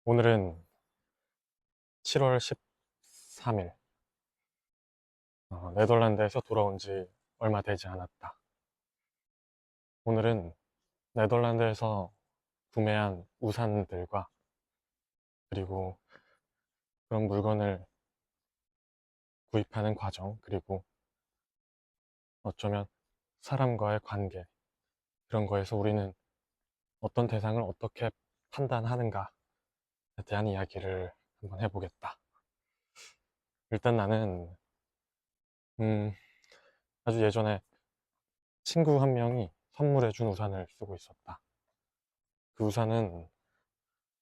오늘은 7월 13일, 네덜란드에서 돌아온 지 얼마 되지 않았다. 오늘은 네덜란드에서 구매한 우산들과 그리고 그런 물건을 구입하는 과정, 그리고 어쩌면 사람과의 관계, 그런 거에서 우리는 어떤 대상을 어떻게 판단하는가에 대한 이야기를 한번 해보겠다. 일단 나는, 음, 아주 예전에 친구 한 명이 선물해준 우산을 쓰고 있었다. 그 우산은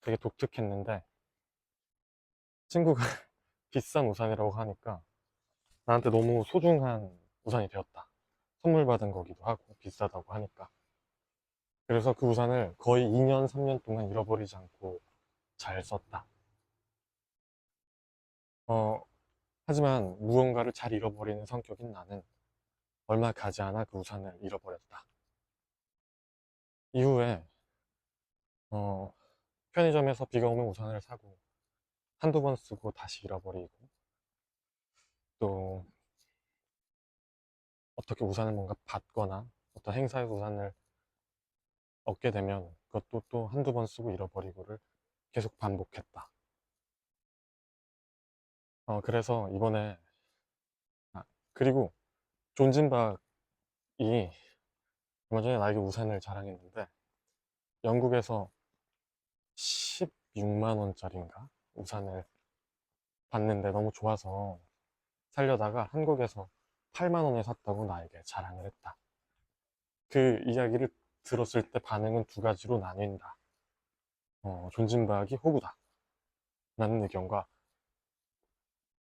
되게 독특했는데 친구가 비싼 우산이라고 하니까 나한테 너무 소중한 우산이 되었다. 선물 받은 거기도 하고 비싸다고 하니까. 그래서 그 우산을 거의 2년, 3년 동안 잃어버리지 않고 잘 썼다. 어, 하지만 무언가를 잘 잃어버리는 성격인 나는 얼마 가지 않아 그 우산을 잃어버렸다. 이후에 어, 편의점에서 비가 오면 우산을 사고 한두 번 쓰고 다시 잃어버리고, 또 어떻게 우산을 뭔가 받거나 어떤 행사에서 우산을 얻게 되면 그것도 또 한두 번 쓰고 잃어버리고를 계속 반복했다. 그래서 이번에, 아, 그리고 존진박이 얼마 전에 나에게 우산을 자랑했는데 영국에서 16만 원짜리인가 우산을 봤는데 너무 좋아서 살려다가 한국에서 8만 원에 샀다고 나에게 자랑을 했다. 그 이야기를 들었을 때 반응은 두 가지로 나뉜다. 존진박이 호구다 라는 의견과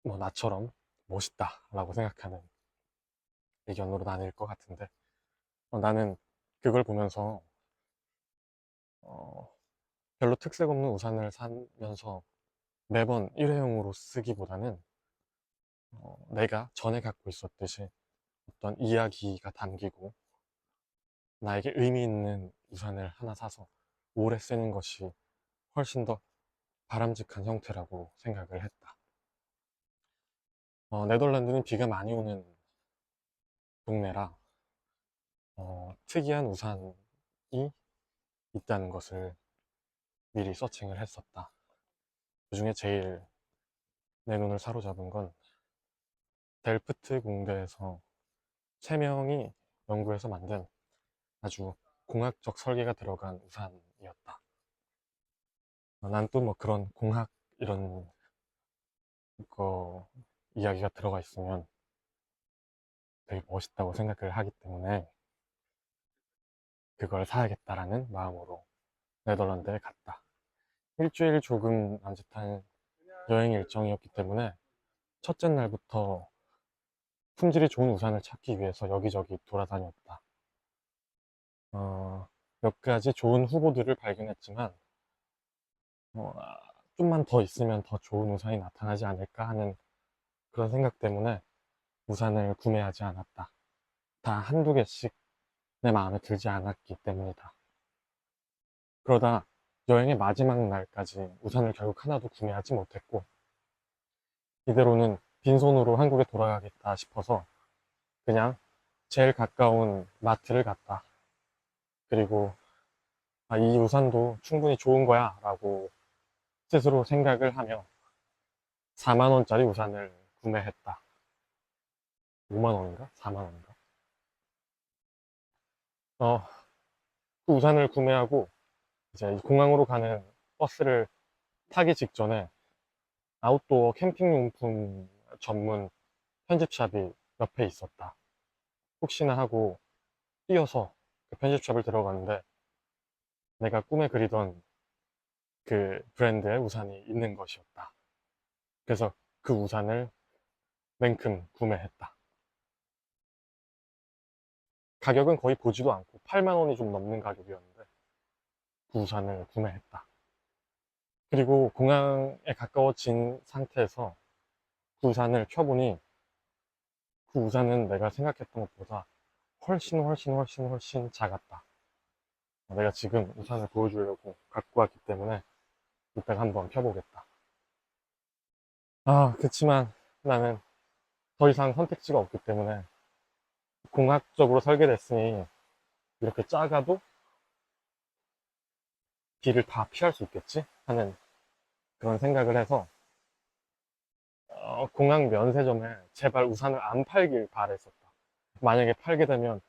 뭐 나처럼 멋있다 라고 생각하는 의견으로 나뉠 것 같은데, 나는 그걸 보면서 어, 별로 특색 없는 우산을 사면서 매번 일회용으로 쓰기보다는 내가 전에 갖고 있었듯이 어떤 이야기가 담기고 나에게 의미 있는 우산을 하나 사서 오래 쓰는 것이 훨씬 더 바람직한 형태라고 생각을 했다. 네덜란드는 비가 많이 오는 동네라 특이한 우산이 있다는 것을 미리 서칭을 했었다. 그 중에 제일 내 눈을 사로잡은 건 델프트 공대에서 3명이 연구해서 만든 아주 공학적 설계가 들어간 우산이었다. 난 또 뭐 그런 공학 이런 거 이야기가 들어가 있으면 되게 멋있다고 생각을 하기 때문에 그걸 사야겠다라는 마음으로 네덜란드에 갔다. 일주일 조금 남짓한 여행 일정이었기 때문에 첫째 날부터 품질이 좋은 우산을 찾기 위해서 여기저기 돌아다녔다. 몇 가지 좋은 후보들을 발견했지만 좀만 더 있으면 더 좋은 우산이 나타나지 않을까 하는 그런 생각 때문에 우산을 구매하지 않았다. 다 한두 개씩 내 마음에 들지 않았기 때문이다. 그러다 여행의 마지막 날까지 우산을 결국 하나도 구매하지 못했고, 이대로는 빈손으로 한국에 돌아가겠다 싶어서 그냥 제일 가까운 마트를 갔다. 그리고 이 우산도 충분히 좋은 거야 라고 스스로 생각을 하며 4만 원짜리 우산을 구매했다. 5만 원인가? 4만 원인가? 어, 그 우산을 구매하고 이제 공항으로 가는 버스를 타기 직전에 아웃도어 캠핑용품 전문 편집샵이 옆에 있었다. 혹시나 하고 뛰어서 그 편집샵을 들어갔는데 내가 꿈에 그리던 그 브랜드의 우산이 있는 것이었다. 그래서 그 우산을 냉큼 구매했다. 가격은 거의 보지도 않고 8만 원이 좀 넘는 가격이었는데 그 우산을 구매했다. 그리고 공항에 가까워진 상태에서 그 우산을 켜보니 그 우산은 내가 생각했던 것보다 훨씬 작았다. 내가 지금 우산을 보여주려고 갖고 왔기 때문에 이따가 한번 펴보겠다. 그치만 나는 더 이상 선택지가 없기 때문에 공학적으로 설계됐으니 이렇게 작아도 비를 다 피할 수 있겠지? 하는 그런 생각을 해서 공항 면세점에 제발 우산을 안 팔길 바랬었다. 만약에 팔게 되면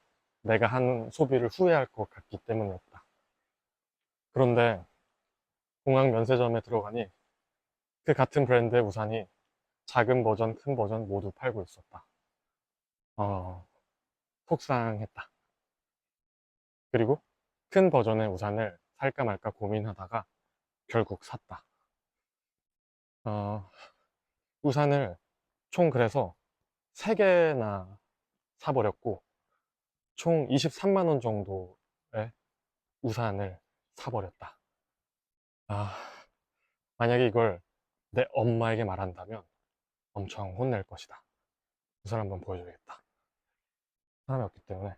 내가 한 소비를 후회할 것 같기 때문이었다. 그런데 공항 면세점에 들어가니 그 같은 브랜드의 우산이 작은 버전, 큰 버전 모두 팔고 있었다. 어, 속상했다. 그리고 큰 버전의 우산을 살까 말까 고민하다가 결국 샀다. 어, 우산을 총 그래서 3개나 사버렸고 총 23만 원 정도의 우산을 사버렸다. 아, 만약에 이걸 내 엄마에게 말한다면 엄청 혼낼 것이다. 우산 한번 보여줘야겠다. 사람이 없기 때문에.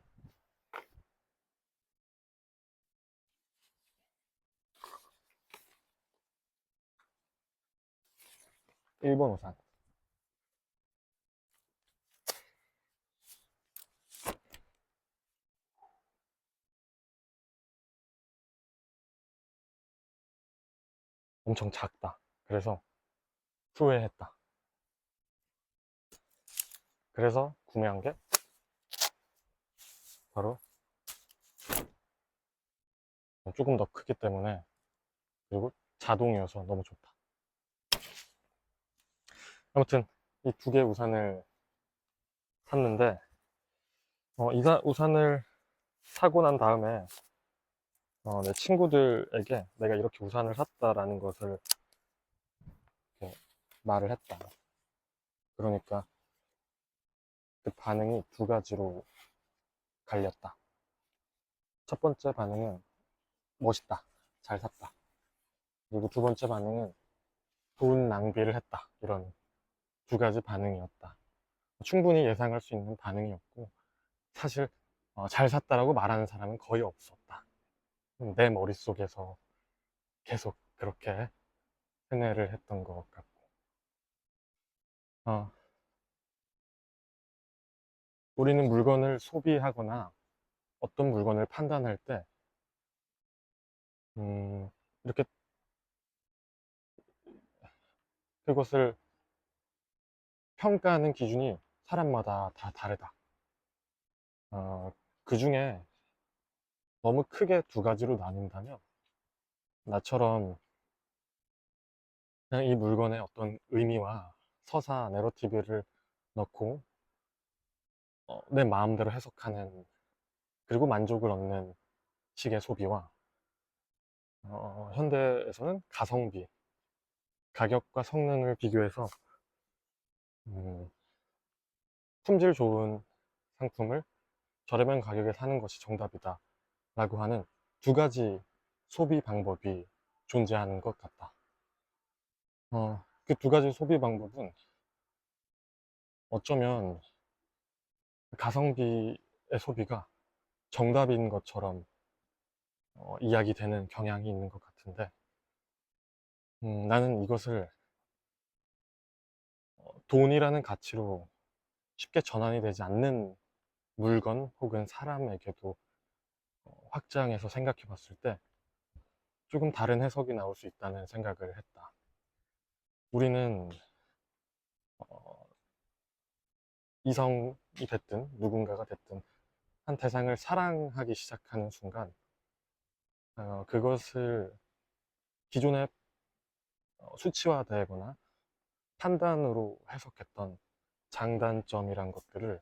일본 우산. 엄청 작다. 그래서 후회했다. 그래서 구매한 게 바로 조금 더 크기 때문에, 그리고 자동이어서 너무 좋다. 아무튼 이 2개 우산을 샀는데 이 우산을 사고 난 다음에 내 친구들에게 내가 이렇게 우산을 샀다라는 것을 이렇게 말을 했다. 그러니까 그 반응이 2가지로 갈렸다. 첫 번째 반응은 멋있다, 잘 샀다. 그리고 2번째 반응은 돈 낭비를 했다. 이런 2가지 반응이었다. 충분히 예상할 수 있는 반응이었고, 사실 잘 샀다라고 말하는 사람은 거의 없었다. 내 머릿속에서 계속 그렇게 세뇌를 했던 것 같고, 어, 우리는 물건을 소비하거나 어떤 물건을 판단할 때 이렇게 그것을 평가하는 기준이 사람마다 다 다르다. 그 중에 너무 크게 2가지로 나뉜다면, 나처럼 그냥 이 물건의 어떤 의미와 서사, 내러티브를 넣고 내 마음대로 해석하는, 그리고 만족을 얻는 식의 소비와 현대에서는 가성비, 가격과 성능을 비교해서 음, 품질 좋은 상품을 저렴한 가격에 사는 것이 정답이다 라고 하는 2가지 소비 방법이 존재하는 것 같다. 그 2가지 소비 방법은 어쩌면 가성비의 소비가 정답인 것처럼 이야기되는 경향이 있는 것 같은데, 나는 이것을 돈이라는 가치로 쉽게 전환이 되지 않는 물건 혹은 사람에게도 확장해서 생각해 봤을 때 조금 다른 해석이 나올 수 있다는 생각을 했다. 우리는 어, 이성이 됐든 누군가가 됐든 한 대상을 사랑하기 시작하는 순간 그것을 기존에 수치화되거나 판단으로 해석했던 장단점이란 것들을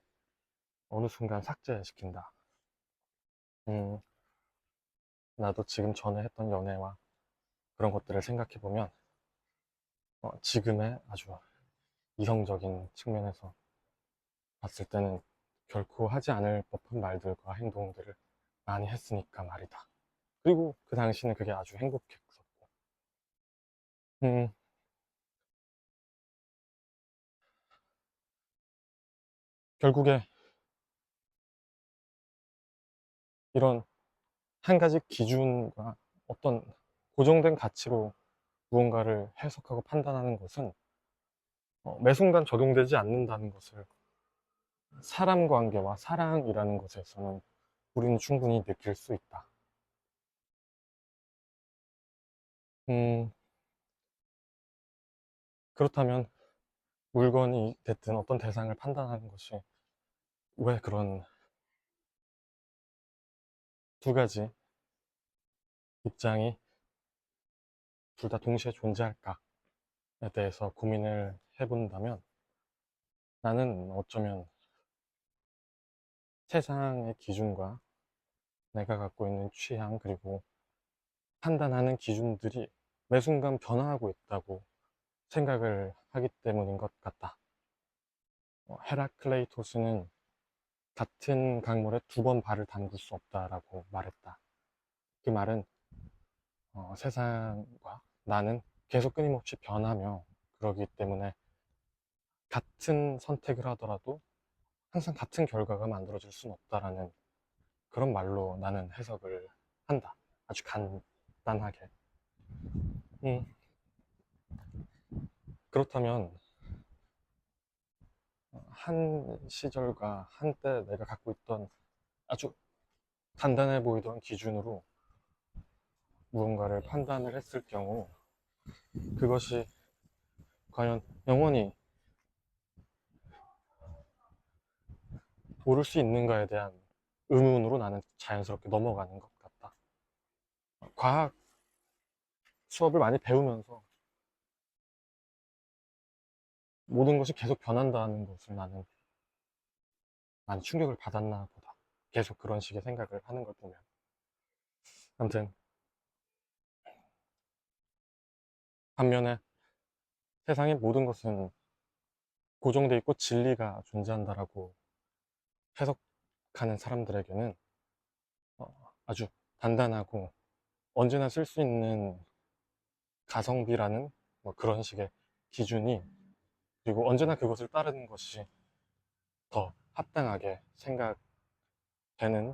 어느 순간 삭제시킨다. 음, 나도 지금 전에 했던 연애와 그런 것들을 생각해보면 지금의 아주 이성적인 측면에서 봤을 때는 결코 하지 않을 법한 말들과 행동들을 많이 했으니까 말이다. 그리고 그 당시는 그게 아주 행복했었고, 음, 결국에 이런 한 가지 기준과 어떤 고정된 가치로 무언가를 해석하고 판단하는 것은 매 순간 적용되지 않는다는 것을 사람 관계와 사랑이라는 것에서는 우리는 충분히 느낄 수 있다. 음, 그렇다면 물건이 됐든 어떤 대상을 판단하는 것이 왜 그런 두 가지 입장이 둘 다 동시에 존재할까에 대해서 고민을 해본다면 나는 어쩌면 세상의 기준과 내가 갖고 있는 취향 그리고 판단하는 기준들이 매 순간 변화하고 있다고 생각을 하기 때문인 것 같다. 헤라클레이토스는 같은 강물에 두 번 발을 담글 수 없다라고 말했다. 그 말은 세상과 나는 계속 끊임없이 변하며 그러기 때문에 같은 선택을 하더라도 항상 같은 결과가 만들어질 수는 없다라는 그런 말로 나는 해석을 한다. 아주 간단하게. 음, 그렇다면 한 시절과 한때 내가 갖고 있던 아주 간단해 보이던 기준으로 무언가를 판단을 했을 경우 그것이 과연 영원히 옳을 수 있는가에 대한 의문으로 나는 자연스럽게 넘어가는 것 같다. 과학 수업을 많이 배우면서 모든 것이 계속 변한다는 것을 나는 많이 충격을 받았나 보다. 계속 그런 식의 생각을 하는 걸 보면. 아무튼 반면에 세상의 모든 것은 고정돼 있고 진리가 존재한다라고 해석하는 사람들에게는 아주 단단하고 언제나 쓸 수 있는 가성비라는 뭐 그런 식의 기준이 그리고 언제나 그것을 따르는 것이 더 합당하게 생각되는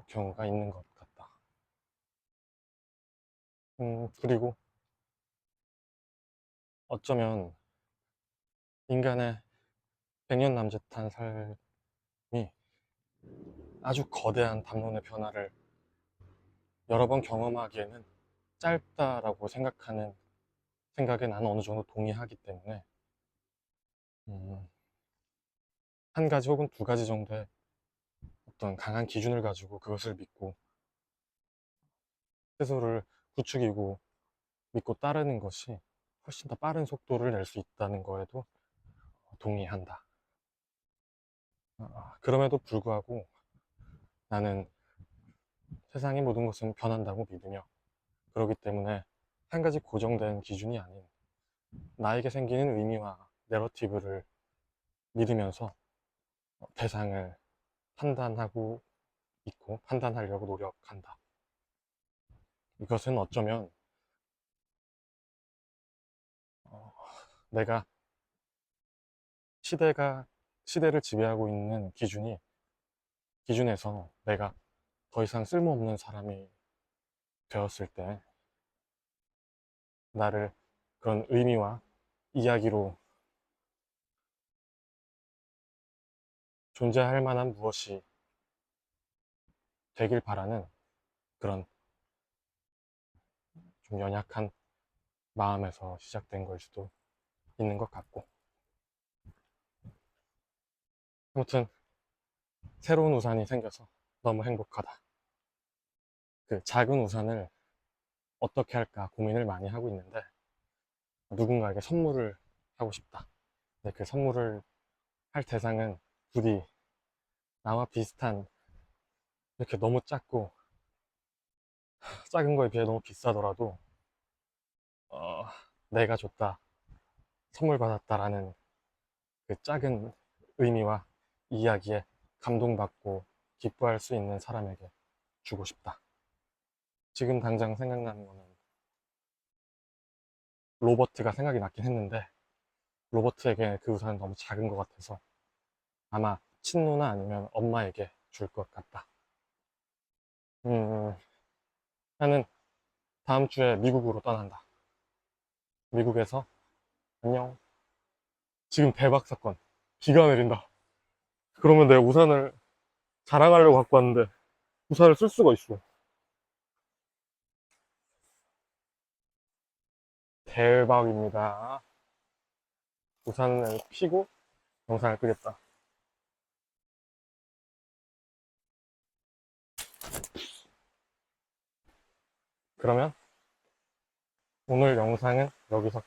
경우가 있는 것 같다. 그리고 어쩌면 인간의 백년남짓한 삶이 아주 거대한 담론의 변화를 여러 번 경험하기에는 짧다라고 생각하는 생각에 나는 어느 정도 동의하기 때문에 음, 한 가지 혹은 두 가지 정도의 어떤 강한 기준을 가지고 그것을 믿고 스스로를 부추기고 믿고 따르는 것이 훨씬 더 빠른 속도를 낼 수 있다는 거에도 동의한다. 그럼에도 불구하고 나는 세상의 모든 것은 변한다고 믿으며 그렇기 때문에 한 가지 고정된 기준이 아닌 나에게 생기는 의미와 내러티브를 믿으면서 대상을 판단하고 있고 판단하려고 노력한다. 이것은 어쩌면 어, 내가 시대를 지배하고 있는 기준에서 내가 더 이상 쓸모없는 사람이 되었을 때 나를 그런 의미와 이야기로 존재할 만한 무엇이 되길 바라는 그런 좀 연약한 마음에서 시작된 걸 수도 있는 것 같고. 아무튼 새로운 우산이 생겨서 너무 행복하다. 그 작은 우산을 어떻게 할까 고민을 많이 하고 있는데 누군가에게 선물을 하고 싶다. 근데 그 선물을 할 대상은 부디 나와 비슷한 이렇게 너무 작고 작은 거에 비해 너무 비싸더라도 어, 내가 줬다, 선물 받았다라는 그 작은 의미와 이야기에 감동받고 기뻐할 수 있는 사람에게 주고 싶다. 지금 당장 생각나는 거는 로버트가 생각이 났긴 했는데 로버트에게 그 우산은 너무 작은 것 같아서 아마 친누나 아니면 엄마에게 줄 것 같다. 음, 나는 다음 주에 미국으로 떠난다. 미국에서. 안녕. 지금 대박 사건. 비가 내린다. 그러면 내가 우산을 자랑하려고 갖고 왔는데 우산을 쓸 수가 있어. 대박입니다. 우산을 피고 영상을 끄겠다. 그러면 오늘 영상은 여기서